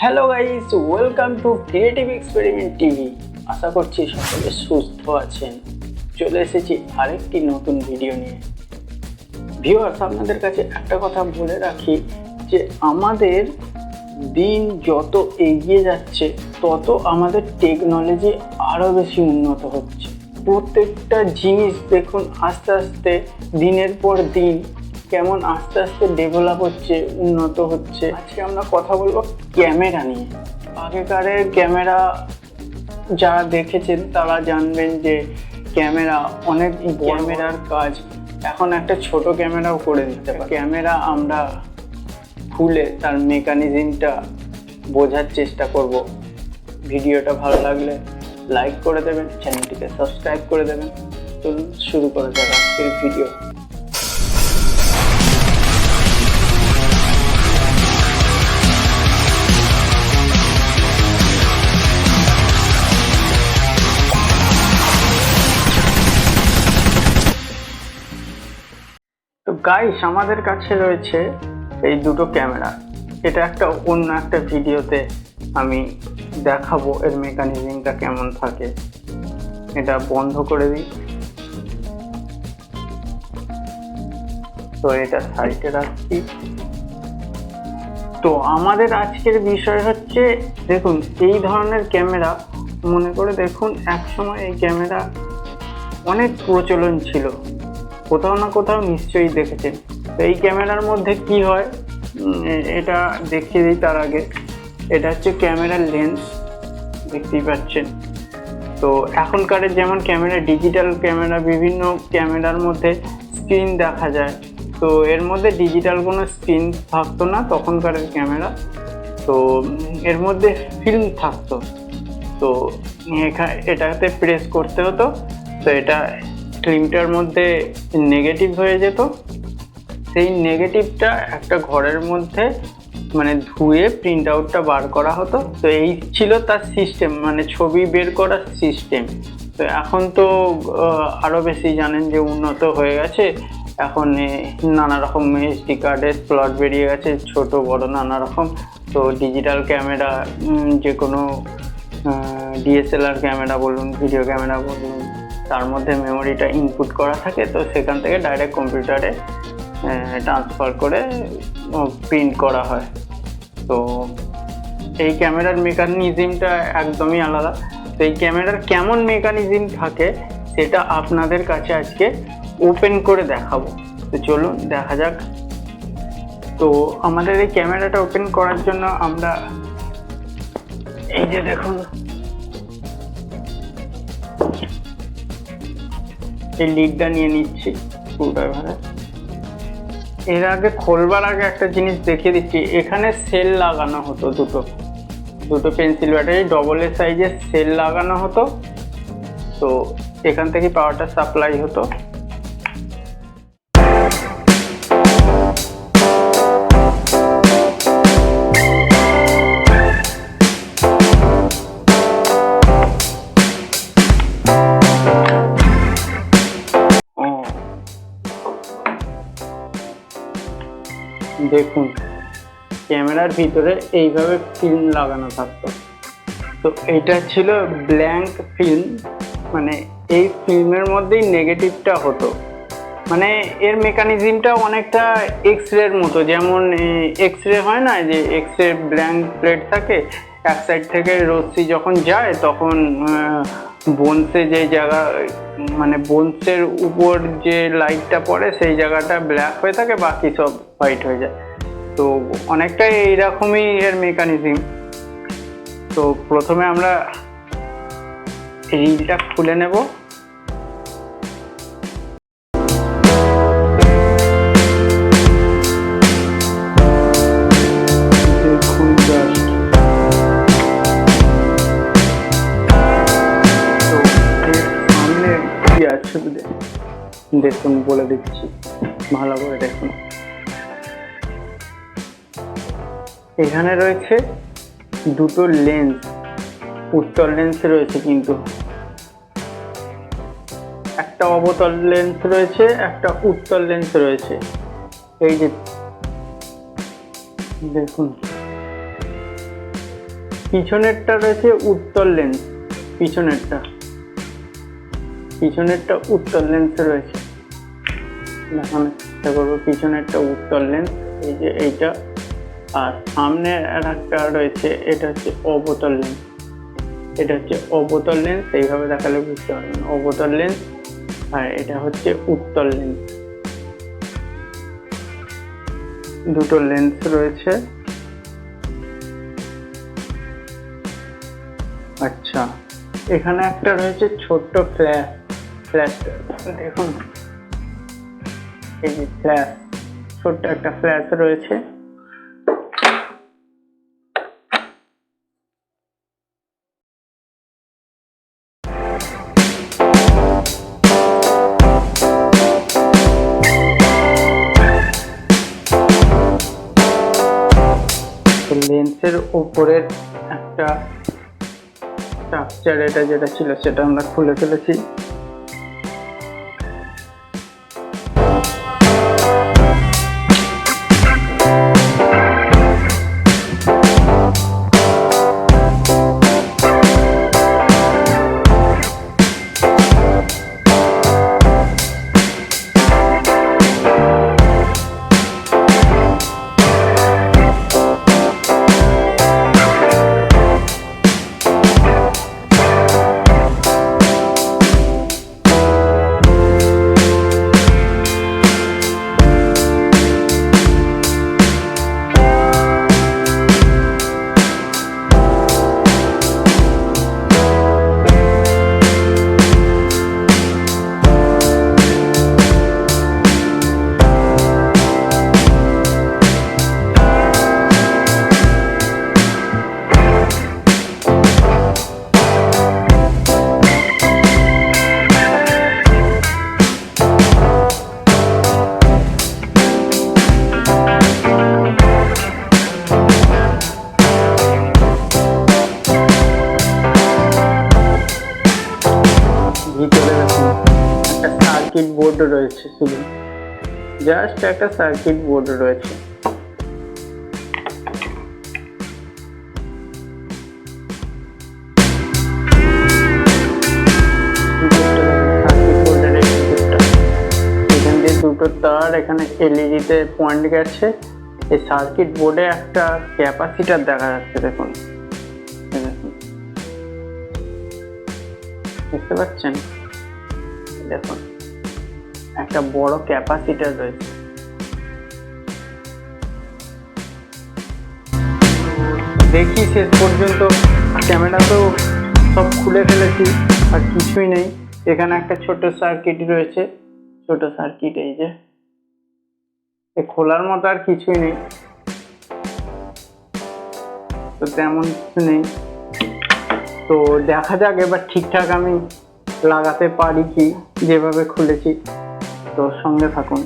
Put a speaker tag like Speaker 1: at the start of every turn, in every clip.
Speaker 1: Hello guys, welcome to creative experiment TV. আশা করছি সকলে সুস্থ আছেন। চলে এসেছি আরেকটি নতুন ভিডিও নিয়ে। ভিউয়ার্স, আপনাদের কাছে একটা কথা বলে রাখি যে আমাদের দিন যত এগিয়ে যাচ্ছে তত আমাদের টেকনোলজি আরও বেশি উন্নত হচ্ছে। প্রত্যেকটা জিনিস দেখুন আস্তে আস্তে দিনের পর দিন কেমন আস্তে আস্তে ডেভেলপ হচ্ছে, উন্নত হচ্ছে। আজকে আমরা কথা বলবো ক্যামেরা নিয়ে। আগেকারের ক্যামেরা যারা দেখেছেন তারা জানবেন যে ক্যামেরা অনেক ক্যামেরার কাজ এখন একটা ছোট ক্যামেরাও করে দিতে পারে। ক্যামেরা আমরা খুলে তার মেকানিজমটা বোঝার চেষ্টা করব। ভিডিওটা ভালো লাগলে লাইক করে দেবেন, চ্যানেলটিকে সাবস্ক্রাইব করে দেবেন। চলুন শুরু করা যাক আজকের ভিডিও। তো গাইস, আমাদের কাছে রয়েছে এই দুটো ক্যামেরা। এটা একটা অন্য একটা ভিডিওতে আমি দেখাবো এর মেকানিজমটা কেমন থাকে। এটা বন্ধ করে দিই। তো এটা সাইডে রাখছি। তো আমাদের আজকের বিষয় হচ্ছে, দেখুন এই ধরনের ক্যামেরা মনে করে দেখুন, একসময় এই ক্যামেরা অনেক প্রচলন ছিল, কোথাও না কোথাও নিশ্চয়ই দেখেছেন। তো এই ক্যামেরার মধ্যে কি হয় এটা দেখিয়ে দিই। তার আগে এটা হচ্ছে ক্যামেরার লেন্স, দেখতেই পাচ্ছেন। তো এখনকার যেমন ক্যামেরা, ডিজিটাল ক্যামেরা, বিভিন্ন ক্যামেরার মধ্যে স্ক্রিন দেখা যায়। তো এর মধ্যে ডিজিটাল কোনো স্ক্রিন থাকতো না তখনকার ক্যামেরা। তো এর মধ্যে ফিল্ম থাকতো। তো এটাতে প্রেস করতে হতো। তো এটা ফিল্মটার মধ্যে নেগেটিভ হয়ে যেত। সেই নেগেটিভটা একটা ঘরের মধ্যে মানে ধুয়ে প্রিন্ট আউটটা বার করা হতো। তো এই ছিল তার সিস্টেম, মানে ছবি বের করার সিস্টেম। তো এখন তো আরও বেশি জানেন যে উন্নত হয়ে গেছে। এখন নানা রকম এসডি কার্ডের স্লট বেরিয়ে গেছে, ছোট বড় নানা রকম। তো ডিজিটাল ক্যামেরা, যে কোনো ডিএসএলআর ক্যামেরা বলুন, ভিডিও ক্যামেরা বলুন, তার মধ্যে মেমোরিটা ইনপুট করা থাকে। তো সেখান থেকে ডাইরেক্ট কম্পিউটারে ট্রান্সফার করে প্রিন্ট করা হয়। তো এই ক্যামেরার মেকানিজমটা একদমই আলাদা। তো এই ক্যামেরার কেমন মেকানিজম থাকে সেটা আপনাদের কাছে আজকে ওপেন করে দেখাবো। তো চলুন দেখা যাক। তো আমাদের এই ক্যামেরাটা ওপেন করার জন্য আমরা এই যে দেখুন এই লিডটা নিয়ে নিচ্ছি স্ক্রুড্রাইভারে। এর আগে খোলবার আগে একটা জিনিস দেখিয়ে দিচ্ছি। এখানে সেল লাগানো হতো, দুটো পেন্সিল ব্যাটারি ডবল এ সাইজের সেল লাগানো হতো। তো এখান থেকে পাওয়ারটা সাপ্লাই হতো। দেখুন ক্যামেরার ভিতরে এইভাবে ফিল্ম লাগানো থাকতো। তো এটা ছিল ব্ল্যাঙ্ক ফিল্ম, মানে এই ফিল্মের মধ্যেই নেগেটিভটা হতো। মানে এর মেকানিজমটা অনেকটা এক্স রের মতো। যেমন এক্স রে হয় না, যে এক্স রে ব্ল্যাঙ্ক প্লেট থাকে, এক সাইড থেকে রশ্মি যখন যায় তখন বোনসে যে জায়গা, মানে বোনসের উপর যে লাইটটা পড়ে সেই জায়গাটা ব্ল্যাক হয়ে থাকে, বাকি সব হোয়াইট হয়ে যায়। তো অনেকটাই এইরকমই এর মেকানিজম। তো প্রথমে আমরা রিলটা খুলে নেব। দেখুন জাস্ট, তো এর সামনে কি আছে দেখুন, বলে দিচ্ছি ভালো করে দেখুন। এখানে রয়েছে দুটো লেন্স, উত্তল লেন্স রয়েছে, কিন্তু একটা অবতল লেন্স রয়েছে, একটা উত্তল লেন্স রয়েছে। এই যে দেখুন পিছনেরটা রয়েছে উত্তর লেন্স, পিছনেরটা উত্তর লেন্স রয়েছে, দেখানোর চেষ্টা করবো। পিছনেরটা উত্তর লেন্স, এই যে এইটা। আর সামনে আর একটা রয়েছে, এটা হচ্ছে অবতল লেন্স, এইভাবে দেখালে বুঝতে পারবেন, অবতল লেন্স। আর এটা হচ্ছে উত্তল লেন্স, দুটো লেন্স রয়েছে। আচ্ছা, এখানে একটা রয়েছে ছোট্ট ফ্ল্যাশ, দেখুন এই যে ফ্ল্যাশ, ছোট্ট একটা ফ্ল্যাশ রয়েছে। লেন্সের উপরের একটা স্ট্রাকচার, এটা যেটা ছিল সেটা আমরা খুলে ফেলেছি। সার্কিট বোর্ড রয়েছে, শুধু জাস্ট একটা সার্কিট বোর্ড রয়েছে। এখান দিয়ে দুটো তার, এখানে এলইডি তে পয়েন্ট গেছে। এই সার্কিট বোর্ডে একটা ক্যাপাসিটার দেখা যাচ্ছে, দেখুন, বুঝতে পারছেন? দেখুন, একটা বড় ক্যাপাসিটার রয়েছে। দেখি শেষ পর্যন্ত, ক্যামেরা তো সব খুলে ফেলেছি, আর কিছুই নেই। এখানে একটা ছোট সার্কিট রয়েছে, ছোট সার্কিট, এই যে খোলার মতো আর কিছুই নেই, তো তেমন কিছু নেই। তো দেখা যাক এবার ঠিকঠাক আমি লাগাতে পারি কি, যেভাবে খুলেছি। তো সঙ্গে থাকুন।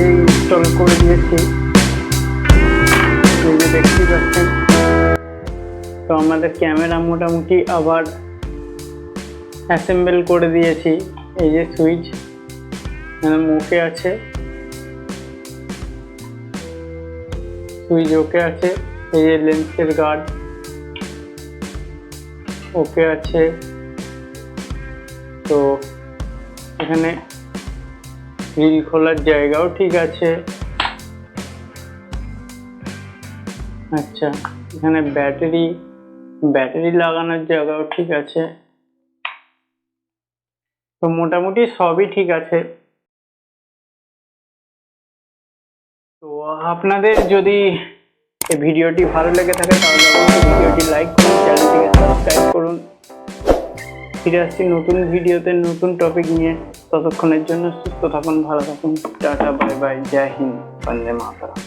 Speaker 1: ইনস্টল করে দিয়েছি, এই যে দেখতেই পাচ্ছেন। তো আমাদের ক্যামেরা মোটামুটি আবার অ্যাসেম্বল করে দিয়েছি। এই যে সুইচ ওকে আছে, সুইচ ওকে আছে, এই যে লেন্সের গার্ড ওকে আছে। তো এখানে রিল খোলার জায়গাও ঠিক আছে। আচ্ছা, এখানে ব্যাটারি লাগানোর জায়গাও ঠিক আছে। তো মোটামুটি সবই ঠিক আছে। তো আপনাদের যদি এই ভিডিওটি ভালো লেগে থাকে তাহলে অবশ্যই ভিডিওটি লাইক করুন, চ্যানেলটিকে সাবস্ক্রাইব করুন। ফিরে আসছি নতুন ভিডিওতে নতুন টপিক নিয়ে। ততক্ষণের জন্য সুস্থ থাকুন, ভালো থাকুন, টাটা, বাই বাই, জয় হিন্দ, বন্দে মাতরম।